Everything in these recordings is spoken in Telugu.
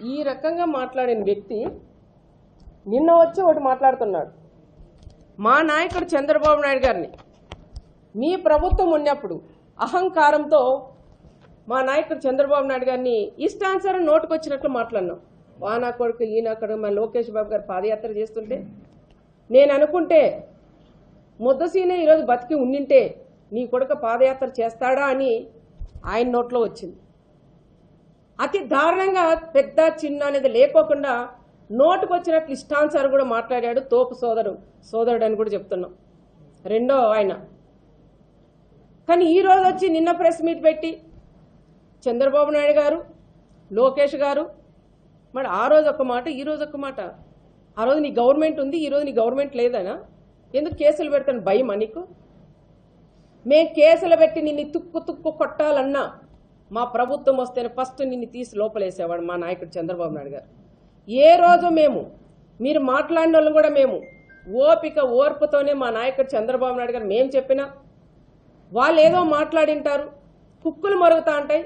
ఈ రకంగా మాట్లాడిన వ్యక్తి నిన్న వచ్చి ఒకటి మాట్లాడుతున్నాడు. మా నాయకుడు చంద్రబాబు నాయుడు గారిని మీ ప్రభుత్వం ఉన్నప్పుడు అహంకారంతో మా నాయకుడు చంద్రబాబు నాయుడు గారిని ఇష్టానుసారం నోటుకొచ్చినట్లు మాట్లాడినాం. వానా కొడుకు ఈయన కొడుకు మా లోకేష్ బాబు గారు పాదయాత్ర చేస్తుంటే నేను అనుకుంటే ముద్దసీనే ఈరోజు బతికి ఉండింటే నీ కొడుకు పాదయాత్ర చేస్తాడా అని ఆయన నోట్లో వచ్చింది. అతి దారుణంగా పెద్ద చిన్న అనేది లేకోకుండా నోటుకొచ్చినట్లు ఇష్టానుసారం కూడా మాట్లాడాడు. తోపు సోదరుడు అని కూడా చెప్తున్నాం. రెండో ఆయన కానీ ఈరోజు వచ్చి నిన్న ప్రెస్ మీట్ పెట్టి చంద్రబాబు నాయుడు గారు లోకేష్ గారు మరి ఆ రోజు ఒక మాట ఈ రోజు ఒక మాట. ఆ రోజు నీ గవర్నమెంట్ ఉంది, ఈరోజు నీ గవర్నమెంట్ లేదనా? ఎందుకు కేసులు పెడతాను భయమా నీకు? మేము కేసులు పెట్టి నిన్ను తుక్కు కొట్టాలన్నా మా ప్రభుత్వం వస్తేనే ఫస్ట్ నిన్ను తీసి లోపలేసేవాడు మా నాయకుడు చంద్రబాబు నాయుడు గారు. ఏ రోజు మీరు మాట్లాడిన వాళ్ళు కూడా మేము ఓర్పుతోనే మా నాయకుడు చంద్రబాబు నాయుడు గారు మేము చెప్పినా వాళ్ళు ఏదో మాట్లాడింటారు, కుక్కులు మరుగుతూ ఉంటాయి,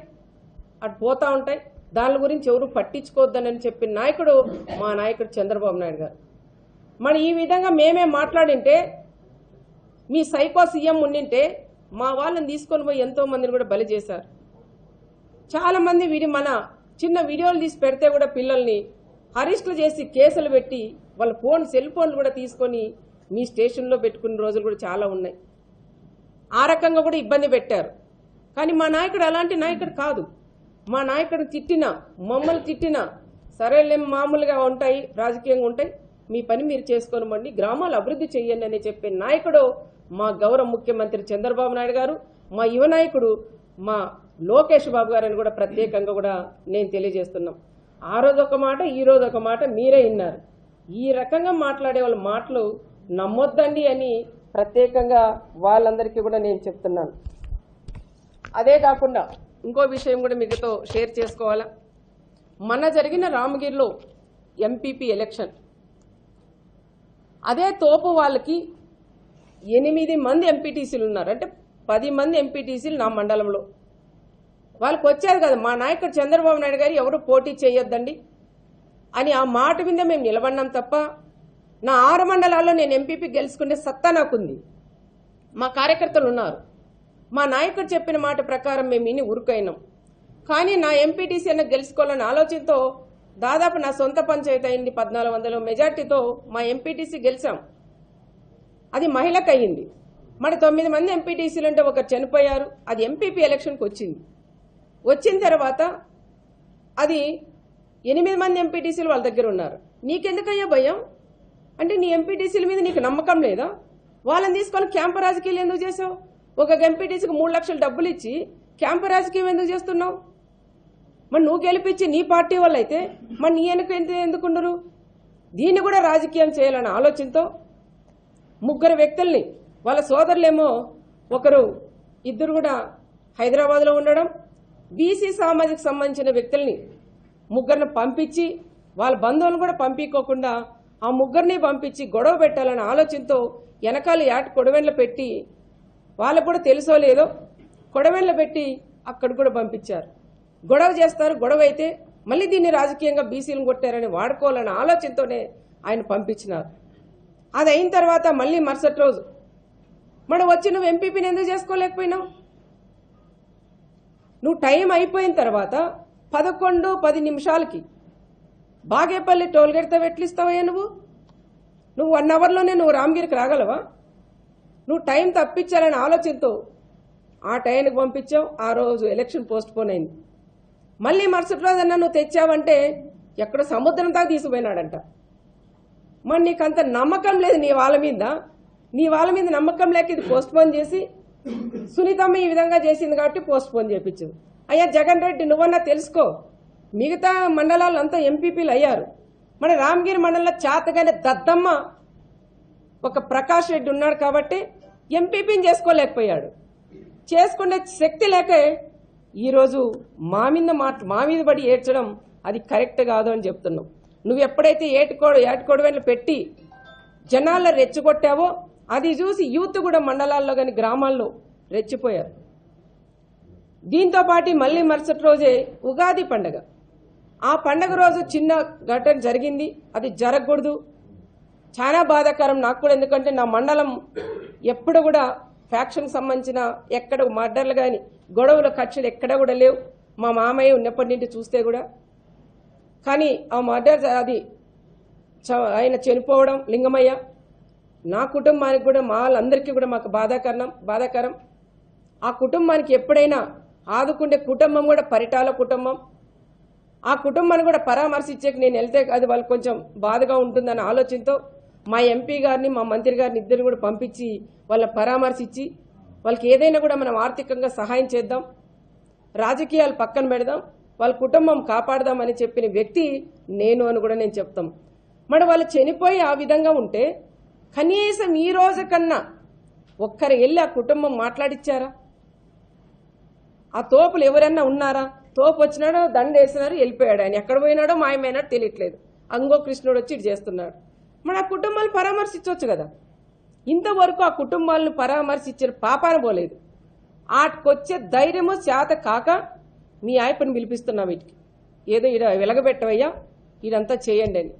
అటు పోతూ ఉంటాయి, దాని గురించి ఎవరు పట్టించుకోవద్దని చెప్పిన నాయకుడు మా నాయకుడు చంద్రబాబు నాయుడు గారు. మరి ఈ విధంగా మేమే మాట్లాడింటే మీ సైకో సీఎం ఉండింటే మా వాళ్ళని తీసుకొని పోయి ఎంతో మందిని కూడా బలి చేశారు. చాలామంది మన చిన్న వీడియోలు తీసి పెడితే కూడా పిల్లల్ని అరెస్టులు చేసి కేసులు పెట్టి వాళ్ళ సెల్ ఫోన్లు కూడా తీసుకొని మీ స్టేషన్లో పెట్టుకున్న రోజులు కూడా చాలా ఉన్నాయి. ఆ రకంగా కూడా ఇబ్బంది పెట్టారు. కానీ మా నాయకుడు అలాంటి నాయకుడు కాదు. మా నాయకుడు తిట్టినా మమ్మల్ని తిట్టినా సరేలే మామూలుగా ఉంటాయి, రాజకీయంగా ఉంటాయి, మీ పని మీరు చేసుకోనమండి, గ్రామాలు అభివృద్ధి చెయ్యండి అని చెప్పే నాయకుడు మా గౌరవ ముఖ్యమంత్రి చంద్రబాబు నాయుడు గారు, మా యువ నాయకుడు మా లోకేష్ బాబు గారని కూడా ప్రత్యేకంగా కూడా నేను తెలియజేస్తున్నాం. ఆ రోజు ఒక మాట ఈ రోజు ఒక మాట మీరే విన్నారు. ఈ రకంగా మాట్లాడే వాళ్ళ మాటలు నమ్మొద్దండి అని ప్రత్యేకంగా వాళ్ళందరికీ కూడా నేను చెప్తున్నాను. అదే కాకుండా ఇంకో విషయం కూడా మీతో షేర్ చేసుకోవాలా. మన జరిగిన రామగిరిలో ఎంపీపీ ఎలక్షన్ అదే తోపు వాళ్ళకి 8 మంది ఎంపీటీసీలు ఉన్నారు. అంటే 10 మంది ఎంపీటీసీలు నా మండలంలో వాళ్ళకి వచ్చారు కదా, మా నాయకుడు చంద్రబాబు నాయుడు గారు ఎవరు పోటీ చేయొద్దండి అని ఆ మాట మీద మేము నిలబడినాం తప్ప నా 6 మండలాల్లో నేను ఎంపీపీ గెలుచుకునే సత్తా నాకుంది. మా కార్యకర్తలు ఉన్నారు. మా నాయకుడు చెప్పిన మాట ప్రకారం మేము ఇన్ని ఉరుకైనాం. కానీ నా ఎంపీటీసీ అన్న గెలుచుకోవాలనే ఆలోచనతో దాదాపు నా సొంత పంచాయతీ అయింది 1400 మెజార్టీతో మా ఎంపీటీసీ గెలిచాం. అది మహిళకు అయ్యింది. మరి 9 మంది ఎంపీటీసీలు అంటే ఒకరు చనిపోయారు. అది ఎంపీపీ ఎలక్షన్కి వచ్చింది. వచ్చిన తర్వాత అది 8 మంది ఎంపీటీసీలు వాళ్ళ దగ్గర ఉన్నారు. నీకెందుకయ్యా భయం? అంటే నీ ఎంపీటీసీల మీద నీకు నమ్మకం లేదా? వాళ్ళని తీసుకొని క్యాంపు రాజకీయాలు ఎందుకు చేసావు? ఒక ఎంపీటీసీకి 3 లక్షలు డబ్బులు ఇచ్చి క్యాంపు రాజకీయం ఎందుకు చేస్తున్నావు? మరి నువ్వు గెలిపించి నీ పార్టీ వాళ్ళు అయితే మరి నీ వెనుక ఎందుకుండరు? దీన్ని కూడా రాజకీయం చేయాలన్న ఆలోచనతో 3 వ్యక్తుల్ని వాళ్ళ సోదరులేమో ఇద్దరు కూడా హైదరాబాద్లో ఉండడం, బీసీ సామాజిక సంబంధించిన వ్యక్తుల్ని 3 పంపించి వాళ్ళ బంధువులను కూడా పంపించుకోకుండా ఆ 3 పంపించి గొడవ పెట్టాలన్న ఆలోచనతో వెనకాల కొడవెన్లు పెట్టి వాళ్ళకు కూడా తెలుసో లేదో కొడవెన్లు పెట్టి అక్కడ కూడా పంపించారు. గొడవ చేస్తారు, గొడవ అయితే మళ్ళీ దీన్ని రాజకీయంగా బీసీలను కొట్టారని వాడుకోవాలన్న ఆలోచనతోనే ఆయన పంపించినారు. అది అయిన తర్వాత మళ్ళీ మరుసటి రోజు వచ్చి నువ్వు ఎంపీపీని ఎందుకు చేసుకోలేకపోయినావు? నువ్వు టైం అయిపోయిన తర్వాత 11:10 నిమిషాలకి బాగేపల్లి టోల్గేట్తో వెట్లిస్తావయ్యా నువ్వు 1 అవర్లోనే నువ్వు రామగిరికి రాగలవా? నువ్వు టైం తప్పించాలనే ఆలోచనతో ఆ టైంకి పంపించావు. ఆ రోజు ఎలక్షన్ పోస్ట్పోన్ అయింది. మళ్ళీ మరుసటి రోజన్నా నువ్వు తెచ్చావంటే ఎక్కడ సముద్రం దాకా తీసుకుపోయినాడంట. మరి నీకు అంత నమ్మకం లేదు నీ వాళ్ళ మీద నమ్మకం లేక ఇది పోస్ట్పోన్ చేసి సునీతమ్మ ఈ విధంగా చేసింది కాబట్టి పోస్ట్పోన్ చేయించు. అయ్యా జగన్ రెడ్డి నువ్వన్నా తెలుసుకో, మిగతా మండలాలంతా ఎంపీపీలు అయ్యారు. మన రామగిరి మండలంలో చేతగానే దద్దమ్మ ఒక ప్రకాష్ రెడ్డి ఉన్నాడు కాబట్టి ఎంపీపీని చేసుకోలేకపోయాడు. చేసుకునే శక్తి లేక ఈరోజు మా మీద పడి ఏడ్చడం అది కరెక్ట్ కాదు అని చెప్తున్నాం. నువ్వు ఎప్పుడైతే ఏటుకోడవెన్లు పెట్టి జనాల్లో రెచ్చగొట్టావో అది చూసి యూత్ కూడా మండలాల్లో కానీ గ్రామాల్లో రెచ్చిపోయారు. దీంతో పాటు మళ్ళీ మరుసటి రోజే ఉగాది పండుగ. ఆ పండగ రోజు చిన్న ఘటన జరిగింది, అది జరగకూడదు. చాలా బాధాకరం నాకు కూడా, ఎందుకంటే నా మండలం ఎప్పుడు కూడా ఫ్యాక్షన్కి సంబంధించిన ఎక్కడ మర్డర్లు కానీ గొడవలు కక్షలు ఎక్కడ కూడా లేవు. మా మామయ్య ఉన్నప్పటి నుండి చూస్తే కూడా. కానీ ఆ మర్డర్ అది ఆయన చనిపోవడం లింగమయ్య నా కుటుంబానికి కూడా మా వాళ్ళందరికీ కూడా మాకు బాధాకరం. ఆ కుటుంబానికి ఎప్పుడైనా ఆదుకుండే కుటుంబం కూడా పరిటాల కుటుంబం. ఆ కుటుంబాన్ని కూడా పరామర్శించేకి నేను వెళ్తే అది వాళ్ళకి కొంచెం బాధగా ఉంటుందన్న ఆలోచనతో మా ఎంపీ గారిని మా మంత్రి గారిని ఇద్దరిని కూడా పంపించి వాళ్ళ పరామర్శించి వాళ్ళకి ఏదైనా కూడా మనం ఆర్థికంగా సహాయం చేద్దాం, రాజకీయాలు పక్కన పెడదాం, వాళ్ళ కుటుంబం కాపాడదామని చెప్పిన వ్యక్తి నేను అని కూడా నేను చెప్తాం. మరి వాళ్ళు చనిపోయి ఆ విధంగా ఉంటే కనీసం ఈ రోజు కన్నా ఒక్కరు వెళ్ళి ఆ కుటుంబం మాట్లాడిచ్చారా? ఆ తోపులు ఎవరన్నా ఉన్నారా? తోపు వచ్చినాడో దండేసినారు వెళ్ళిపోయాడు, ఆయన ఎక్కడ పోయినాడో మాయమైనాడో తెలియట్లేదు. అంగో కృష్ణుడు వచ్చి ఇటు చేస్తున్నాడు. మరి ఆ కుటుంబాలను పరామర్శించవచ్చు కదా. ఇంతవరకు ఆ కుటుంబాలను పరామర్శించిన పాపాన పోలేదు. ఆటికొచ్చే ధైర్యము చేత కాక మీ ఆయపని పిలిపిస్తున్నా వీటికి, ఏదో ఈడ వెలగబెట్టవయ్యా ఇదంతా చేయండి అని.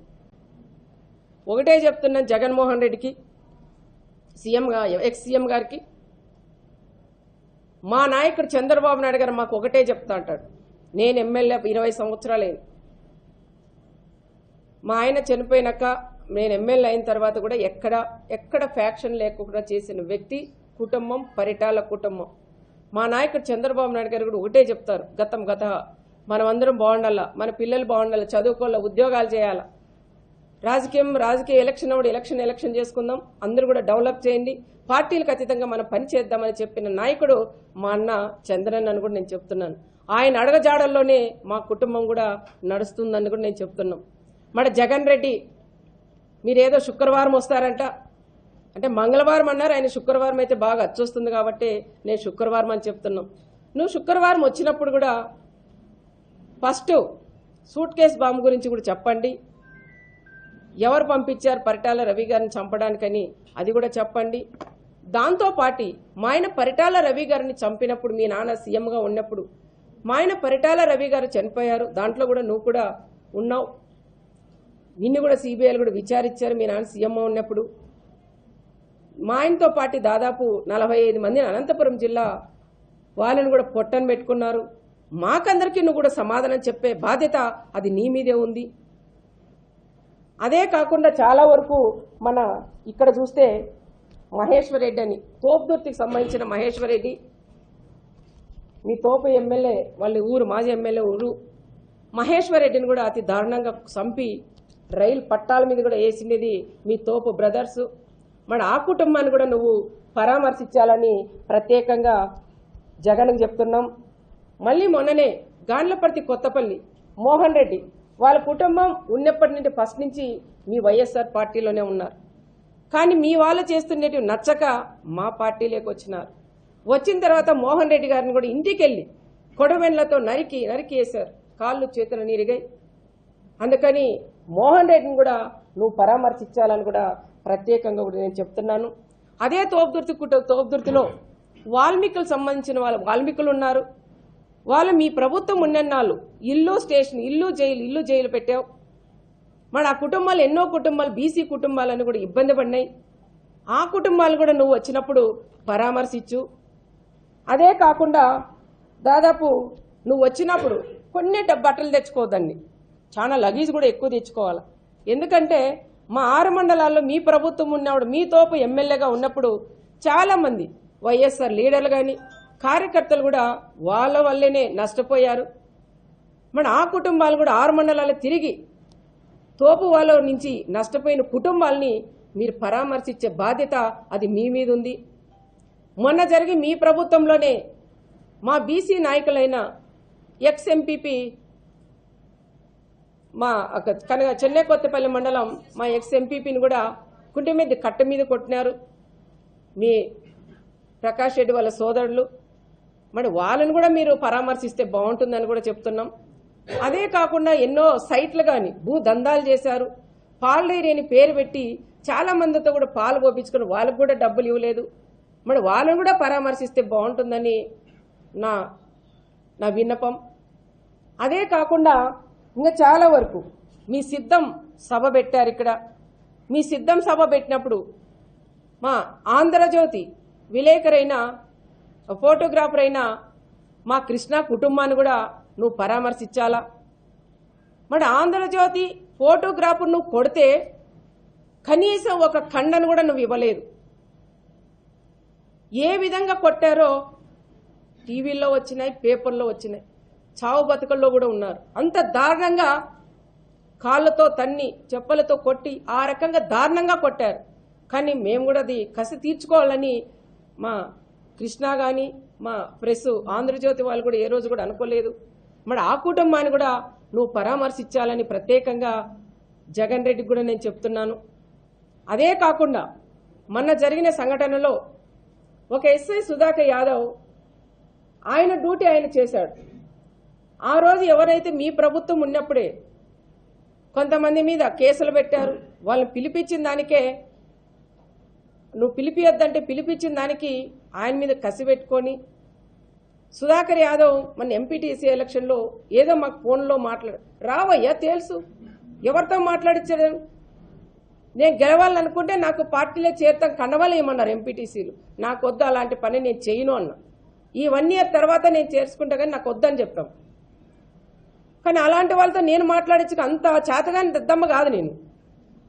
ఒకటే చెప్తున్నాను జగన్మోహన్ రెడ్డికి, ఎక్స్ సీఎం గారికి, మా నాయకుడు చంద్రబాబు నాయుడు గారు మాకు ఒకటే చెప్తా అంటాడు. నేను ఎమ్మెల్యే 20 సంవత్సరాలైంది. మా ఆయన చనిపోయినాక నేను ఎమ్మెల్యే అయిన తర్వాత కూడా ఎక్కడ ఫ్యాక్షన్ లేకుండా చేసిన వ్యక్తి కుటుంబం పరిటాల కుటుంబం. మా నాయకుడు చంద్రబాబు నాయుడు గారు కూడా ఒకటే చెప్తారు, గత మనం అందరం బాగుండాలా, మన పిల్లలు బాగుండాలా, చదువుకోవాలా, ఉద్యోగాలు చేయాలా, రాజకీయ ఎలక్షన్ అప్పుడు ఎలక్షన్ చేసుకుందాం, అందరూ కూడా డెవలప్ చేయండి, పార్టీలకు అతీతంగా మనం పని చేద్దామని చెప్పిన నాయకుడు మా అన్న చంద్రన్ అని కూడా నేను చెప్తున్నాను. ఆయన అడగజాడల్లోనే మా కుటుంబం కూడా నడుస్తుందని కూడా నేను చెప్తున్నాం. మన జగన్ రెడ్డి మీరేదో శుక్రవారం వస్తారంట అంటే మంగళవారం అన్నారు, ఆయన శుక్రవారం అయితే బాగా అచ్చొస్తుంది కాబట్టి నేను శుక్రవారం అని చెప్తున్నాం. నువ్వు శుక్రవారం వచ్చినప్పుడు కూడా ఫస్ట్ సూట్ కేస్ బాంబు గురించి కూడా చెప్పండి, ఎవరు పంపించారు పరిటాల రవి గారిని చంపడానికని అది కూడా చెప్పండి. దాంతోపాటు మా ఆయన పరిటాల రవి గారిని చంపినప్పుడు మీ నాన్న సీఎంగా ఉన్నప్పుడు మా ఆయన పరిటాల రవి గారు చనిపోయారు, దాంట్లో కూడా నువ్వు కూడా ఉన్నావు, నిన్ను కూడా సిబిఐలు కూడా విచారించారు మీ నాన్న సీఎంగా ఉన్నప్పుడు. మా ఆయనతో పాటు దాదాపు 45 మందిని అనంతపురం జిల్లా వాళ్ళని కూడా పొట్టను పెట్టుకున్నారు. మాకందరికీ నువ్వు కూడా సమాధానం చెప్పే బాధ్యత అది నీ మీదే ఉంది. అదే కాకుండా చాలా వరకు మన ఇక్కడ చూస్తే మహేశ్వర్ రెడ్డి అని తోపుదుర్తికి సంబంధించిన మహేశ్వర్ రెడ్డి, మీ తోపు ఎమ్మెల్యే వాళ్ళ ఊరు మాజీ ఎమ్మెల్యే ఊరు మహేశ్వర్ రెడ్డిని కూడా అతి దారుణంగా చంపి రైలు పట్టాల మీద కూడా వేసినది మీ తోపు బ్రదర్స్. మరి ఆ కుటుంబాన్ని కూడా నువ్వు పరామర్శించాలని ప్రత్యేకంగా జగన్కి చెప్తున్నాం. మళ్ళీ మొన్ననే గాండ్లపర్తి కొత్తపల్లి మోహన్ రెడ్డి వాళ్ళ కుటుంబం ఉన్నప్పటి నుండి ఫస్ట్ నుంచి మీ వైఎస్ఆర్ పార్టీలోనే ఉన్నారు. కానీ మీ వాళ్ళు చేస్తున్నట్టు నచ్చక మా పార్టీలోకి వచ్చినారు. వచ్చిన తర్వాత మోహన్ రెడ్డి గారిని కూడా ఇంటికి వెళ్ళి కొడవెన్లతో నరికి వేశారు, కాళ్ళు చేతులు నీరిగాయి. అందుకని మోహన్ రెడ్డిని కూడా నువ్వు పరామర్శించాలని కూడా ప్రత్యేకంగా కూడా నేను చెప్తున్నాను. అదే తోపుదుర్తిలో వాల్మీకులకు సంబంధించిన వాల్మీకులు ఉన్నారు. వాళ్ళు మీ ప్రభుత్వం ఉన్నన్నాళ్ళు ఇల్లు జైలు పెట్టావు. మరి ఆ కుటుంబాలు ఎన్నో కుటుంబాలు బీసీ కుటుంబాలని కూడా ఇబ్బంది పడినాయి. ఆ కుటుంబాలు కూడా నువ్వు వచ్చినప్పుడు పరామర్శించు. అదే కాకుండా దాదాపు నువ్వు వచ్చినప్పుడు కొన్ని బట్టలు తెచ్చుకోవద్దండి, చాలా లగేజ్ కూడా ఎక్కువ తెచ్చుకోవాలి. ఎందుకంటే మా 6 మండలాల్లో మీ ప్రభుత్వం ఉన్నప్పుడు మీ తోపు ఎమ్మెల్యేగా ఉన్నప్పుడు చాలామంది వైఎస్ఆర్ లీడర్లు కానీ కార్యకర్తలు కూడా వాళ్ళ వల్లేనే నష్టపోయారు. మరి ఆ కుటుంబాలు కూడా 6 మండలాలు తిరిగి తోపు వాళ్ళ నుంచి నష్టపోయిన కుటుంబాలని మీరు పరామర్శించే బాధ్యత అది మీ మీద ఉంది. మొన్న జరిగి మీ ప్రభుత్వంలోనే మా బీసీ నాయకులైన ఎక్స్ ఎంపీపీ మా చెన్నై కొత్తపల్లి మండలం మా ఎక్స్ ఎంపీపీని కూడా కుంటి మీద కట్ట మీద కొట్టినారు మీ ప్రకాష్ రెడ్డి వాళ్ళ సోదరులు. మరి వాళ్ళని కూడా మీరు పరామర్శిస్తే బాగుంటుందని కూడా చెప్తున్నాం. అదే కాకుండా ఎన్నో సైట్లు కానీ భూదందాలు చేశారు, పాలు డైరీ అని పేరు పెట్టి చాలా మందితో కూడా పాలు పోపించుకుని వాళ్ళకు కూడా డబ్బులు ఇవ్వలేదు. మరి వాళ్ళని కూడా పరామర్శిస్తే బాగుంటుందని నా విన్నపం. అదే కాకుండా ఇంకా చాలా వరకు మీ సిద్ధం సభ పెట్టారు ఇక్కడ. మీ సిద్ధం సభ పెట్టినప్పుడు మా ఆంధ్రజ్యోతి విలేకరైన ఫోటోగ్రాఫర్ అయిన మా కృష్ణ కుటుంబాన్ని కూడా నువ్వు పరామర్శించాలా? మరి ఆంధ్రజ్యోతి ఫోటోగ్రాఫర్ నువ్వు కొడితే కనీసం ఒక ఖండన కూడా నువ్వు ఇవ్వలేదు. ఏ విధంగా కొట్టారో టీవీల్లో వచ్చినాయి, పేపర్లో వచ్చినాయి, చావు బతుకల్లో కూడా ఉన్నారు. అంత దారుణంగా కాళ్ళతో తన్ని, చెప్పలతో కొట్టి ఆ రకంగా దారుణంగా కొట్టారు. కానీ మేము కూడా అది కసి తీర్చుకోవాలని మా కృష్ణ కానీ మా ప్రెస్ ఆంధ్రజ్యోతి వాళ్ళు కూడా ఏ రోజు కూడా అనుకోలేదు. మరి ఆ కుటుంబాన్ని కూడా నువ్వు పరామర్శించాలని ప్రత్యేకంగా జగన్ రెడ్డికి కూడా నేను చెప్తున్నాను. అదే కాకుండా మొన్న జరిగిన సంఘటనలో ఒక ఎస్ఐ సుధాకర్ యాదవ్ ఆయన డ్యూటీ ఆయన చేశాడు. ఆ రోజు ఎవరైతే మీ ప్రభుత్వం ఉన్నప్పుడే కొంతమంది మీద కేసులు పెట్టారు, వాళ్ళని పిలిపించిన దానికే నువ్వు పిలిపియొద్దంటే పిలిపించిన దానికి ఆయన మీద కసి పెట్టుకొని సుధాకర్ యాదవ్ మన ఎంపీటీసీ ఎలక్షన్లో ఏదో మాకు ఫోన్లో రావయ్యా తెలుసు ఎవరితో మాట్లాడించాడు. నేను గెలవాలనుకుంటే నాకు పార్టీలో చేరుతాం కండవాళ్ళు ఏమన్నారు ఎంపీటీసీలు. నాకు వద్దు అలాంటి పని నేను చేయను అన్న. ఈ 1 year తర్వాత నేను చేర్చుకుంటా కానీ నాకు వద్దని చెప్పాం. కానీ అలాంటి వాళ్ళతో నేను మాట్లాడించుకు అంత చేతగాని దద్దమ్మ కాదు. నేను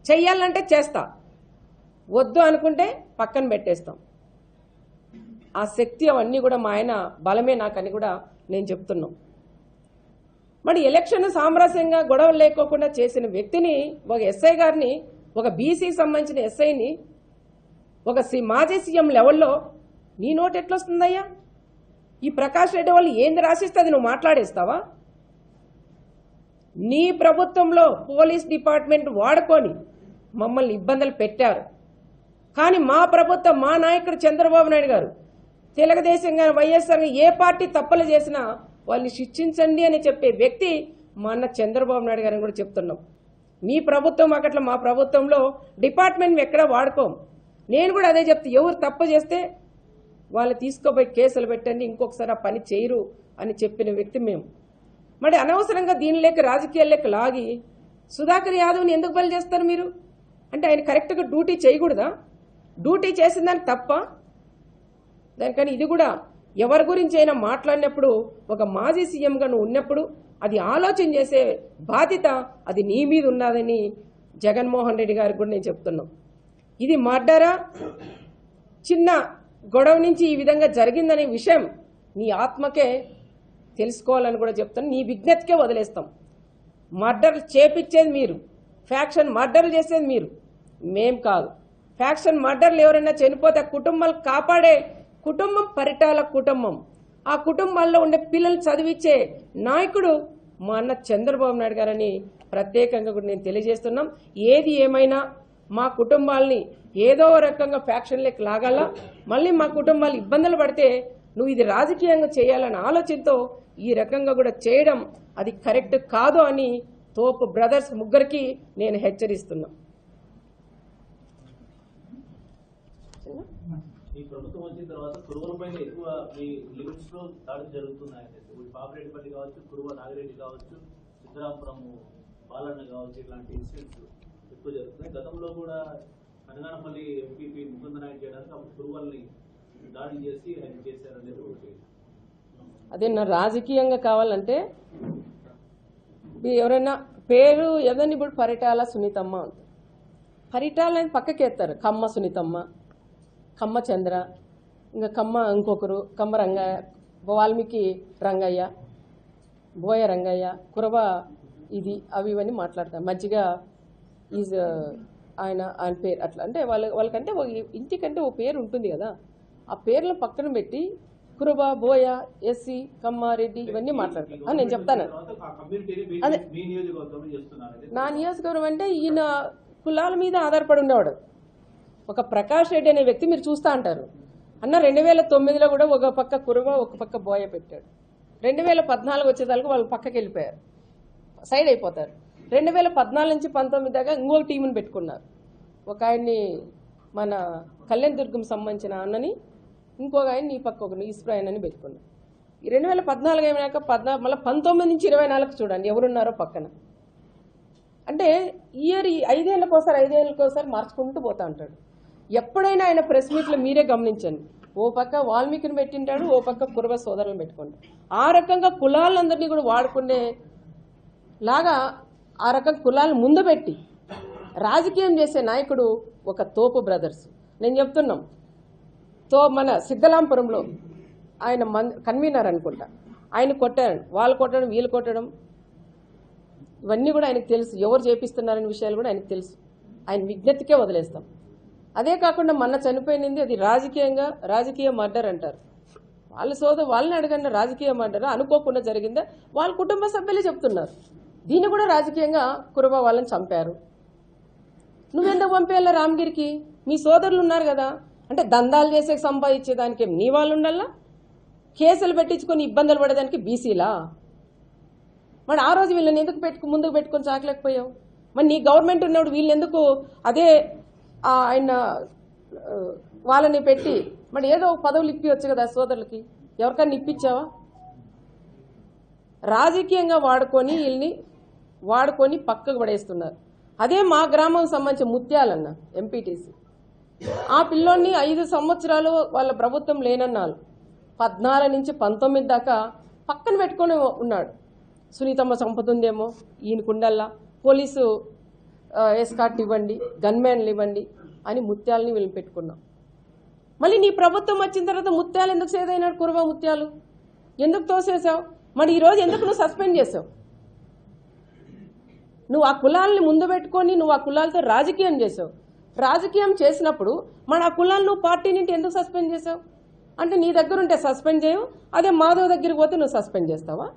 చెయ్యాలంటే చేస్తా, వద్దు అనుకుంటే పక్కన పెట్టేస్తాం. ఆ శక్తి అవన్నీ కూడా మా ఆయన బలమే నాకని కూడా నేను చెప్తున్నాం. మరి ఎలక్షన్ సామరస్యంగా గొడవలు లేకోకుండా చేసిన వ్యక్తిని, ఒక ఎస్ఐ గారిని, ఒక బీసీకి సంబంధించిన ఎస్ఐని ఒక మాజీ సీఎం లెవెల్లో నీ నోటు ఎట్లొస్తుందయ్యా? ఈ ప్రకాష్ రెడ్డి వాళ్ళు ఏంది రాసిస్తే అది నువ్వు మాట్లాడేస్తావా? నీ ప్రభుత్వంలో పోలీస్ డిపార్ట్మెంట్ వాడుకొని మమ్మల్ని ఇబ్బందులు పెట్టారు. కానీ మా ప్రభుత్వం, మా నాయకుడు చంద్రబాబు నాయుడు గారు, తెలుగుదేశం గారు, వైఎస్ఆర్ ఏ పార్టీ తప్పులు చేసినా వాళ్ళని శిక్షించండి అని చెప్పే వ్యక్తి మా అన్న చంద్రబాబు నాయుడు గారిని కూడా చెప్తున్నాం. మీ ప్రభుత్వం అట్లా మా ప్రభుత్వంలో డిపార్ట్మెంట్ ఎక్కడ వాడుకోం. నేను కూడా అదే చెప్తా, ఎవరు తప్పు చేస్తే వాళ్ళు తీసుకోపోయి కేసులు పెట్టండి, ఇంకొకసారి ఆ పని చేయరు అని చెప్పిన వ్యక్తి మేము. మరి అనవసరంగా దీనిలోకి రాజకీయాల్లోకి లాగి సుధాకర్ యాదవ్ని ఎందుకు బలి చేస్తారు మీరు? అంటే ఆయన కరెక్ట్గా డ్యూటీ చేయకూడదా? డ్యూటీ చేసిన దానికి తప్ప దానికని ఇది కూడా ఎవరి గురించి అయినా మాట్లాడినప్పుడు ఒక మాజీ సీఎంగా నువ్వు ఉన్నప్పుడు అది ఆలోచన చేసే బాధ్యత అది నీ మీద ఉన్నదని జగన్మోహన్ రెడ్డి గారికి కూడా నేను చెప్తున్నాను. ఇది మర్డరా, చిన్న గొడవ నుంచి ఈ విధంగా జరిగిందనే విషయం నీ ఆత్మకే తెలుసుకోవాలని కూడా చెప్తాను. నీ విజ్ఞతకే వదిలేస్తాం. మర్డర్లు చేపించేది మీరు, ఫ్యాక్షన్ మర్డర్లు చేసేది మీరు, మేం కాదు. ఫ్యాక్షన్ మర్డర్లు ఎవరైనా చనిపోతే కుటుంబాలు కాపాడే కుటుంబం పరిటాల కుటుంబం. ఆ కుటుంబాల్లో ఉండే పిల్లలు చదివించే నాయకుడు మా అన్న చంద్రబాబు నాయుడు గారని ప్రత్యేకంగా కూడా నేను తెలియజేస్తున్నాం. ఏది ఏమైనా మా కుటుంబాలని ఏదో రకంగా ఫ్యాక్షన్లోకి లాగాల, మళ్ళీ మా కుటుంబాలు ఇబ్బందులు పడితే నువ్వు ఇది రాజకీయంగా చేయాలన్న ఆలోచనతో ఈ రకంగా కూడా చేయడం అది కరెక్ట్ కాదు అని తోపు బ్రదర్స్ ముగ్గురికి నేను హెచ్చరిస్తున్నా. ఈ ప్రభుత్వం వచ్చిన తర్వాత కురువలపైన ఎక్కువ ఈ లిమిట్స్ లో దాడులు జరుగుతున్నాయి. పాపిరెడ్డిపల్లి కావచ్చు, కురువ నాగిరెడ్డి కావచ్చు, సిద్ధరాపురం బాలన్న కావచ్చు, ఇలాంటి ఇన్సిడెంట్స్ ఎక్కువ జరుగుతున్నాయి. గతంలో కూడా కనగానపల్లి ఎంపీపీ ముకుంద నాయక్ చేయడానికి అప్పుడు కురువల్ని దాడి చేసి ఆయన చేశారనేది ఒకటి. అదే నా రాజకీయంగా కావాలంటే ఎవరైనా పేరు ఏదైనా ఇప్పుడు పరిటాల సునీతమ్మ ఉంటుంది. పరిటాలని పక్కకెత్తారు. కమ్మ సునీతమ్మ, కమ్మ చంద్ర, ఇంకా కమ్మ ఇంకొకరు, కమ్మ రంగయ్య, వాల్మీకి రంగయ్య, బోయ రంగయ్య, కురవ ఇది అవి ఇవన్నీ మాట్లాడతారు. మధ్యగా ఈజ్ ఆయన పేరు అట్లా అంటే వాళ్ళకంటే ఇంటికంటే ఓ పేరు ఉంటుంది కదా, ఆ పేర్లను పక్కన పెట్టి కురుబ, బోయ, ఎస్సీ, కమ్మారెడ్డి ఇవన్నీ మాట్లాడతారు. నేను చెప్తాను అదే నా నియోజకవర్గం అంటే ఈయన కులాల మీద ఆధారపడి ఉండేవాడు. ఒక ప్రకాష్ రెడ్డి అనే వ్యక్తి మీరు చూస్తూ అంటారు అన్న 2009లో కూడా ఒక పక్క కురుబ ఒక పక్క బోయ పెట్టాడు. 2014 వచ్చేదానికి వాళ్ళు పక్కకి వెళ్ళిపోయారు, సైడ్ అయిపోతారు. 2014 నుంచి 19 దాకా ఇంకొక టీంని పెట్టుకున్నారు. ఒక ఆయన్ని మన కళ్యాణ్ దుర్గం సంబంధించిన అన్నని, ఇంకొక ఆయన ఈ పక్క ఒక ఈశ్వరాయన్ అని పెట్టుకున్నారు. ఈ 2014 అయినాక మళ్ళీ 19 నుంచి 24 చూడండి ఎవరున్నారో పక్కన. అంటే ఇయర్ 5 ఏళ్ళకోసారి మార్చుకుంటూ పోతా ఉంటాడు. ఎప్పుడైనా ఆయన ప్రెస్ మీట్లో మీరే గమనించండి, ఓ పక్క వాల్మీకిని పెట్టింటాడు, ఓ పక్క కురవ సోదరులను పెట్టుకుంటాడు. ఆ రకంగా కులాలందరినీ కూడా వాడుకునే లాగా ఆ రకంగా కులాలను ముందు పెట్టి రాజకీయం చేసే నాయకుడు ఒక తోపు బ్రదర్స్. నేను చెప్తున్నాం, మన సిద్ధలాంపురంలో ఆయన కన్వీనర్ అనుకుంటా, ఆయన కొట్టారు, వాళ్ళు కొట్టడం వీళ్ళు కొట్టడం ఇవన్నీ కూడా ఆయనకు తెలుసు. ఎవరు చేపిస్తున్నారనే విషయాలు కూడా ఆయనకు తెలుసు. ఆయన విజ్ఞతకే వదిలేస్తాం. అదే కాకుండా మొన్న చనిపోయింది అది రాజకీయ మర్డర్ అంటారు. వాళ్ళని అడగండి, రాజకీయ మర్డర్ అనుకోకుండా జరిగిందా? వాళ్ళ కుటుంబ సభ్యులే చెప్తున్నారు. దీన్ని కూడా రాజకీయంగా కురవ వాళ్ళని చంపారు. నువ్వెందుకు పంపేయాల రామగిరికి? మీ సోదరులు ఉన్నారు కదా, అంటే దందాలు చేసే సంపాదించేదానికి నీ వాళ్ళు ఉండాలా? కేసులు పెట్టించుకొని ఇబ్బందులు పడేదానికి బీసీలా? మరి ఆ రోజు వీళ్ళని ఎందుకు ముందుకు పెట్టుకొని చాకలేకపోయావు? మరి నీ గవర్నమెంట్ ఉన్నప్పుడు వీళ్ళు ఎందుకు అదే ఆయన వాళ్ళని పెట్టి మరి ఏదో పదవులు ఇప్పివచ్చు కదా సోదరులకి? ఎవరికైనా ఇప్పించావా? రాజకీయంగా వాడుకొని పక్కకు పడేస్తున్నారు. అదే మా గ్రామం సంబంధించిన ముత్యాలన్న ఎంపీటీసీ, ఆ పిల్లోని 5 సంవత్సరాలు వాళ్ళ ప్రభుత్వం లేనన్నాళ్ళు 14 నుంచి 19 దాకా పక్కన పెట్టుకొని ఉన్నాడు. సునీతమ్మ చంపుతుందేమో ఈయనకుండల్లా, పోలీసు ఎస్కార్ట్ ఇవ్వండి, గన్మ్యాన్లు ఇవ్వండి అని ముత్యాలని వీళ్ళని పెట్టుకున్నాం. మళ్ళీ నీ ప్రభుత్వం వచ్చిన తర్వాత ముత్యాలు ఎందుకు సేదైనాడు? కురవ ముత్యాలు ఎందుకు తోసేసావు? మరి ఈరోజు ఎందుకు నువ్వు సస్పెండ్ చేసావు? నువ్వు ఆ కులాలని ముందు పెట్టుకొని నువ్వు ఆ కులాలతో రాజకీయం చేసావు. రాజకీయం చేసినప్పుడు మన ఆ కులాలను నువ్వు పార్టీ నుండి ఎందుకు సస్పెండ్ చేసావు? అంటే నీ దగ్గర ఉంటే సస్పెండ్ చేయవు, అదే మాధవ్ దగ్గరికి పోతే నువ్వు సస్పెండ్ చేస్తావా?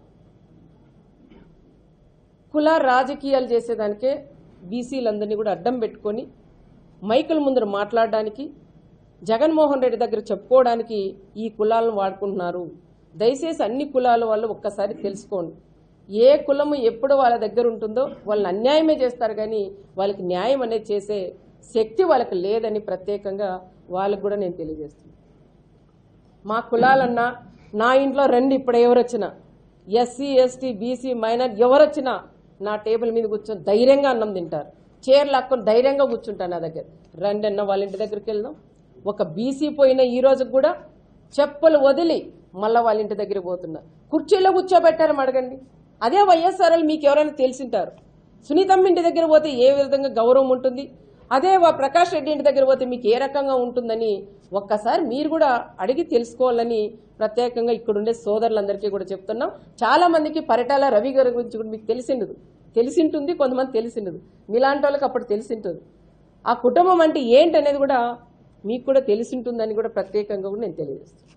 కుల రాజకీయాలు చేసేదానికే బీసీలందరినీ కూడా అడ్డం పెట్టుకొని మైకుల ముందర మాట్లాడడానికి, జగన్మోహన్ రెడ్డి దగ్గర చెప్పుకోవడానికి ఈ కులాలను వాడుకుంటున్నారు. దయచేసి అన్ని కులాల వాళ్ళు ఒక్కసారి తెలుసుకోండి. ఏ కులము ఎప్పుడు వాళ్ళ దగ్గర ఉంటుందో వాళ్ళని అన్యాయమే చేస్తారు, కానీ వాళ్ళకి న్యాయం అనేది చేసే శక్తి వాళ్ళకి లేదని ప్రత్యేకంగా వాళ్ళకు కూడా నేను తెలియజేస్తున్నాను. మా కులాలన్నా నా ఇంట్లో రండి, ఇప్పుడు ఎవరు వచ్చినా ఎస్సీ ఎస్టీ బీసీ మైనార్ ఎవరు వచ్చినా నా టేబుల్ మీద కూర్చొని ధైర్యంగా అన్నం తింటారు. చీరలు లాక్కొని ధైర్యంగా కూర్చుంటాను నా దగ్గర. రండి అన్న వాళ్ళ ఇంటి దగ్గరికి వెళ్దాం. ఒక బీసీ పోయిన ఈ రోజు కూడా చెప్పులు వదిలి మళ్ళీ వాళ్ళ ఇంటి దగ్గరికి పోతున్నా. కుర్చీలో కూర్చోబెట్టారని అడగండి. అదే వైఎస్ఆర్ఎల్ మీకు ఎవరైనా తెలిసింటారు. సునీతమ్మ ఇంటి దగ్గర పోతే ఏ విధంగా గౌరవం ఉంటుంది, అదే ప్రకాష్ రెడ్డి ఇంటి దగ్గర పోతే మీకు ఏ రకంగా ఉంటుందని ఒక్కసారి మీరు కూడా అడిగి తెలుసుకోవాలని ప్రత్యేకంగా ఇక్కడుండే సోదరులందరికీ కూడా చెప్తున్నాం. చాలా మందికి పరిటాల రవి గారి గురించి కూడా మీకు తెలిసింటుంది, కొంతమంది తెలిసిండదు. మీలాంటి వాళ్ళకి అప్పుడు తెలిసింటుంది. ఆ కుటుంబం అంటే ఏంటనేది కూడా మీకు కూడా తెలిసింటుందని కూడా ప్రత్యేకంగా కూడా నేను తెలియజేస్తాను.